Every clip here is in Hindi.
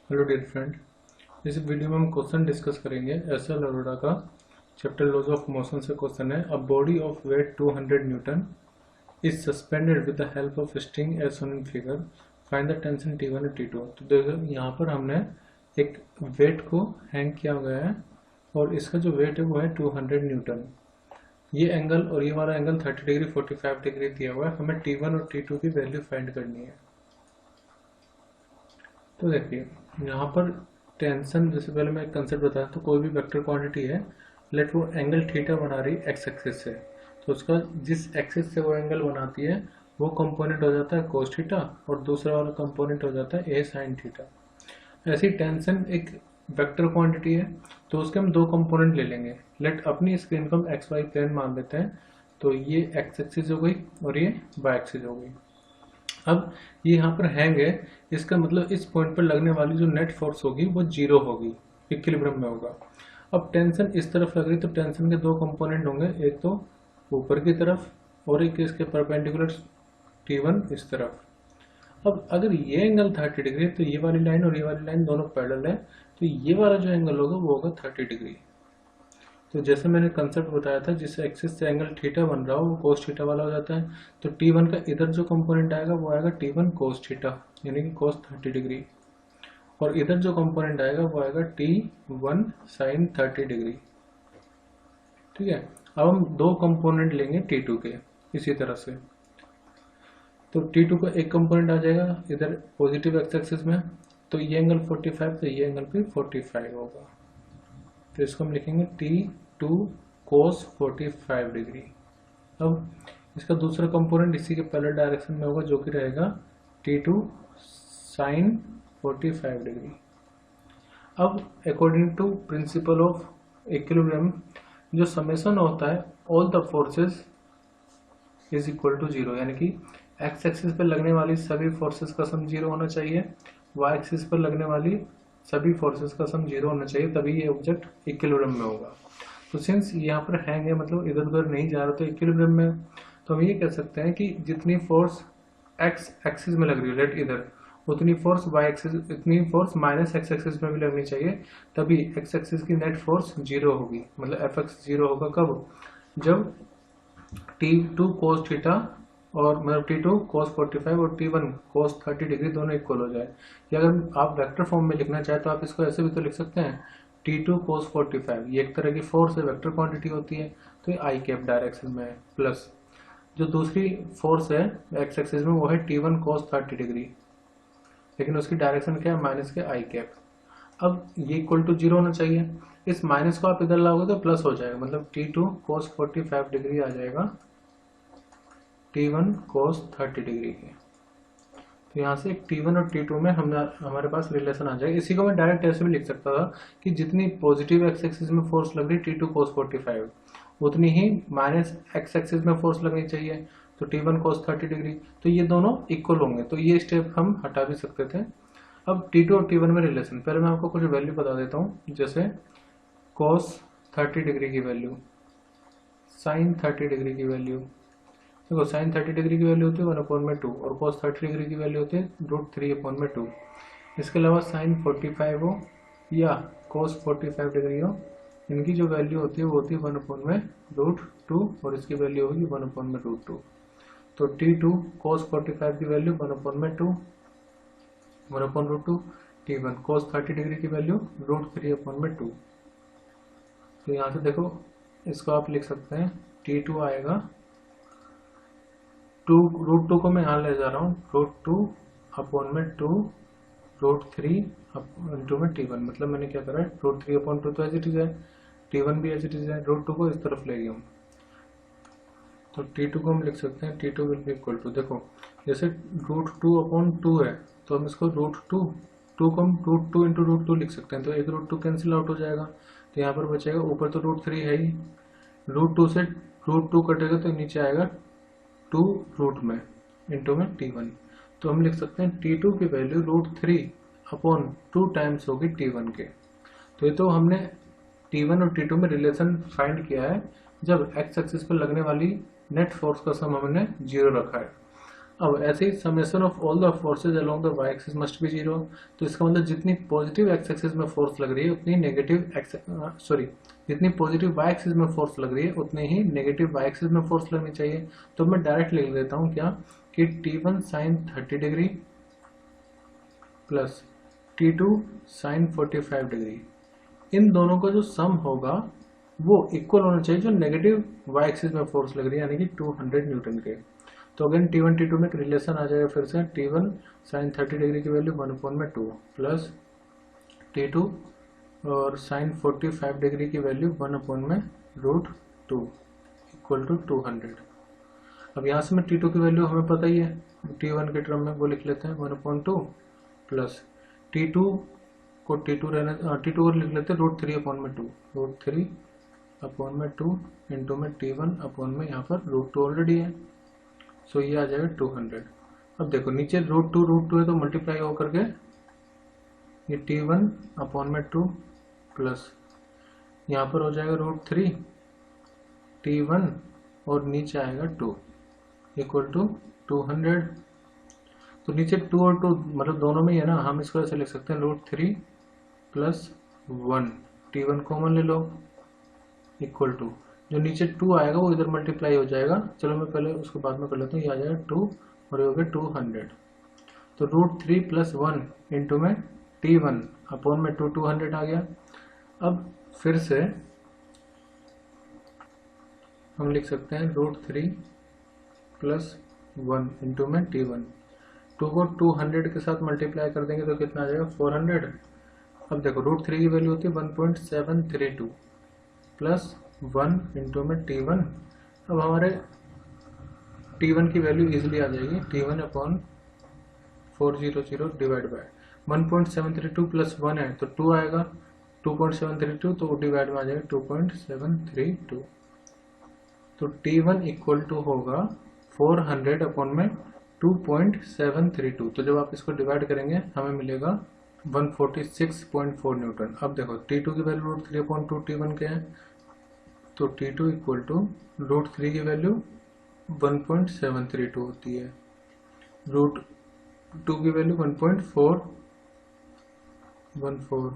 हेलो डियर फ्रेंड, इस वीडियो में हम क्वेश्चन डिस्कस करेंगे एस एल अरोड़ा का चैप्टर लॉज ऑफ मोशन से क्वेश्चन है। A body of weight 200 newton is suspended with the help of string as shown in figure, find the tension T1 और T2। तो देखो यहाँ पर हमने एक वेट को हैंग किया गया है और इसका जो वेट है वो है 200 न्यूटन। ये एंगल और ये वाला एंगल 30 डिग्री 45 डिग्री दिया हुआ है। हमें T1 और T2 की वैल्यू फाइंड करनी है। तो देखिए यहाँ पर टेंशन, जैसे पहले मैं एक कंसेप्ट बताया, तो कोई भी वेक्टर क्वांटिटी है, लेट वो एंगल थीटा बना रही एक्स एक्सिस से, तो उसका जिस एक्सिस से वो एंगल बनाती है वो कंपोनेंट हो जाता है कोस थीटा और दूसरा वाला कंपोनेंट हो जाता है ए साइन थीटा। ऐसी टेंशन एक वेक्टर क्वांटिटी है तो उसके हम दो कंपोनेंट ले लेंगे। लेट अपनी स्क्रीन को हम एक्स वाई प्लेन मान लेते हैं, तो ये एक्स एक्सिस हो गई और ये वाई एक्सिस हो गई। अब ये यहाँ पर हैंग है, इसका मतलब इस पॉइंट पर लगने वाली जो नेट फोर्स होगी वो जीरो होगी, इक्विलिब्रियम में होगा। अब टेंशन इस तरफ लग रही तो टेंशन के दो कंपोनेंट होंगे, एक तो ऊपर की तरफ और एक इसके परपेंडिकुलर T1 इस तरफ। अब अगर ये एंगल 30 डिग्री तो ये वाली लाइन और ये वाली लाइन दोनों पैरेलल है, तो ये वाला जो एंगल होगा वो होगा 30 डिग्री। तो जैसे मैंने कंसेप्ट बताया था, जिस एक्सिस से एंगल थीटा बन रहा हो वो कोस थीटा वाला हो जाता है। तो T1 का इधर जो कंपोनेंट आएगा वो आएगा T1 कोस थीटा, यानी कि कोस 30 डिग्री, और इधर जो कंपोनेंट आएगा वो आएगा T1 साइन 30 डिग्री। ठीक है, अब हम दो कंपोनेंट लेंगे T2 के इसी तरह से। तो T2 का एक कंपोनेंट आ जाएगा इधर पॉजिटिव एक्स एक्सिस में, तो ये एंगल 45 तो ये एंगल भी 45 होगा। तो इसको हम लिखेंगे T2 cos 45 डिग्री। अब इसका दूसरा कंपोनेंट इसी के पैरेलल डायरेक्शन में होगा, जो कि रहेगा T2 sin 45 डिग्री। अब according to principle of equilibrium, जो समेशन होता है all the forces is equal to zero, यानी कि एक्स एक्सिस पर लगने वाली सभी फोर्सेस का सम जीरो होना चाहिए, वाई एक्सिस पर लगने वाली सभी फोर्सेस का सम जीरो होना चाहिए, तभी ये ऑब्जेक्ट इक्विलिब्रियम में होगा। तो सिंस यहाँ पर हैंग है, मतलब इधर उधर नहीं जा रहा, तो इक्विलिब्रियम में, तो हम ये कह सकते हैं कि जितनी फोर्स एक्स एक्सिस में लग रही है लेट इधर, उतनी फोर्स वाई एक्सिस, इतनी फोर्स माइनस एक्स एक्सिस में भी लगनी चाहिए, तभी एक्स एक्सिस की नेट फोर्स जीरो होगी। मतलब एफ एक्स जीरो होगा कब? जब T2 cos थीटा और मतलब T2 cos 45 और T1 cos 30 डिग्री दोनों इक्वल हो जाए। या अगर आप वेक्टर फॉर्म में लिखना चाहे तो आप इसको ऐसे भी तो लिख सकते हैं, T2 cos 45, ये एक तरह की फोर्स है, वेक्टर क्वांटिटी होती है, तो ये आई कैप डायरेक्शन में है, प्लस जो दूसरी फोर्स है एक्स एक्सिस में वो है T1 cos 30 डिग्री, लेकिन उसकी डायरेक्शन क्या है? माइनस के आई कैप। अब ये इक्वल टू जीरो होना चाहिए, इस माइनस को आप इधर लाओगे तो प्लस हो जाएगा, मतलब T2 cos 45 डिग्री आ जाएगा T1 cos 30 डिग्री के। तो यहाँ से T1 और T2 में हमारे पास रिलेशन आ जाएगा। इसी को मैं डायरेक्ट ऐसे भी लिख सकता था कि जितनी पॉजिटिव एक्स एक्सिस में फोर्स लग रही T2 cos 45, उतनी ही माइनस एक्स एक्सिस में फोर्स लगनी चाहिए, तो T1 cos 30 डिग्री, तो ये दोनों इक्वल होंगे, तो ये स्टेप हम हटा भी सकते थे। अब T2 और T1 में रिलेशन, पहले मैं आपको कुछ वैल्यू बता देता हूँ, जैसे cos 30 डिग्री की वैल्यू, sin 30 डिग्री की वैल्यू। देखो sin 30 डिग्री की वैल्यू होती है 1/2 और cos 30 डिग्री की वैल्यू होती है √3/2। इसके अलावा sin 45 हो या cos 45 डिग्री हो, इनकी जो वैल्यू होती है वो होती है 1/√2 और इसकी वैल्यू होगी 1/√2। तो T2 cos 45 की वैल्यू 1/2 1/√2, T1 cos 30 डिग्री की वैल्यू √3/2। तो यहाँ से देखो इसको आप लिख सकते हैं, T2 आएगा √2 को मैं यहाँ ले जा रहा हूँ, √2/2 √3 में T1, मतलब मैंने क्या करा है, √3/2 तो एज इट इज है, T1 भी एज इट इज है, √2 को इस तरफ ले गया हूँ, तो T2 को हम लिख सकते हैं T2 will be equal to, देखो जैसे √2/2 है तो हम इसको √2 को हम √2 इंटू √2 लिख सकते हैं, तो एक √2 कैंसिल आउट हो जाएगा, तो यहाँ पर बचेगा, ऊपर तो √3 है ही, √2 से √2 कटेगा तो नीचे आएगा 2 रूट में इंटू में T1, तो हम लिख सकते हैं T2 की वैल्यू √3/2 टाइम्स होगी T1 के। तो ये तो हमने T1 और T2 में रिलेशन फाइंड किया है जब एक्स एक्सिस पर लगने वाली नेट फोर्स का सम हमने जीरो रखा है। अब ऐसे ही summation of all the forces along the Y axis must be zero. तो इसका मतलब जितनी पॉजिटिव एक्स एक्सिस में फोर्स लग रही है उतनी नेगेटिव जितनी पॉजिटिव वाई एक्सिस में फोर्स लग रही है उतनी ही नेगेटिव वाई एक्सिस में फोर्स लगनी चाहिए। तो मैं डायरेक्ट लिख देता हूँ क्या कि T1 sine 30 degree plus T2 sine 45 degree, इन दोनों का जो सम होगा वो इक्वल होना चाहिए जो नेगेटिव वाई एक्सिस में फोर्स लग रही है यानी कि 200 न्यूटन के। तो अगेन T1 T2 में एक रिलेशन आ जाएगा फिर से, T1 साइन 30 डिग्री की वैल्यू 1/2 प्लस T2 और साइन 45 डिग्री की वैल्यू 1/√2 इक्वल टू 200। अब यहाँ से मैं T2 की वैल्यू हमें पता ही है, T1 के टर्म में वो लिख लेते हैं 1/2 प्लस T2 को T2 को लिख लेते हैं √3/2 इंटू में T1 अपॉन में यहाँ पर √2 ऑलरेडी है, सो ये आ जाएगा 200। अब देखो नीचे √2 है तो मल्टीप्लाई होकर के ये T1 अपॉन में 2 प्लस यहाँ पर हो जाएगा √3 T1 और नीचे आएगा 2 इक्वल टू 200। तो नीचे 2 और 2 मतलब दोनों में ही है ना, हम इसको ऐसे लिख सकते हैं √3 प्लस 1, T1 कॉमन ले लो इक्वल टू जो नीचे 2 आएगा वो इधर मल्टीप्लाई हो जाएगा। चलो मैं पहले उसको बाद में कर लेता हूँ, ये आ जाएगा 2 और ये हो गया 200। तो √3 प्लस 1 इंटू में T1 अपॉन में 200 आ गया। अब फिर से हम लिख सकते हैं √3 प्लस 1 इंटू में T1, 2 को 200 के साथ मल्टीप्लाई कर देंगे तो कितना आ जाएगा 400। अब देखो √3 की वैल्यू होती है 1.732 प्लस 1 इंटू में T1। अब हमारे T1 की वैल्यू इजीली आ जाएगी, T1 upon 400 divide by 1.732 plus 1 है तो 2 आएगा, 2.732 तो डिवाइड में आ जाएगा 2.732। तो T1 इक्वल टू होगा 400 अपॉन में 2.732। तो जब आप इसको डिवाइड करेंगे हमें मिलेगा 146.4 न्यूटन। अब देखो T2 की वैल्यू √3/2 T1 के हैं, तो T2 इक्वल टू √3 की वैल्यू 1.732 होती है, √2 की वैल्यू 1.414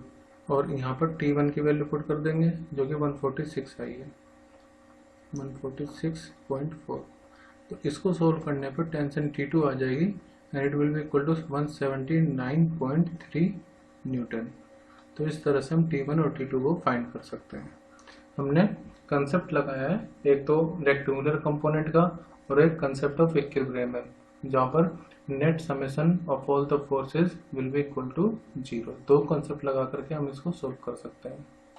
और यहाँ पर T1 की वैल्यू पुट कर देंगे जो कि 146 आई है, 146.4। तो इसको सोल्व करने पर टेंशन T2 आ जाएगी and it will be equal to 179.3 newton. तो इस तरह से हम T1 और T2 को फाइंड कर सकते हैं। हमने कंसेप्ट लगाया है एक तो रेक्टेंगुलर कंपोनेंट का और एक कंसेप्ट ऑफ इक्विलिब्रियम है जहाँ पर net summation of all the forces will be equal to 0। दो कंसेप्ट लगा करके हम इसको सोल्व कर सकते हैं।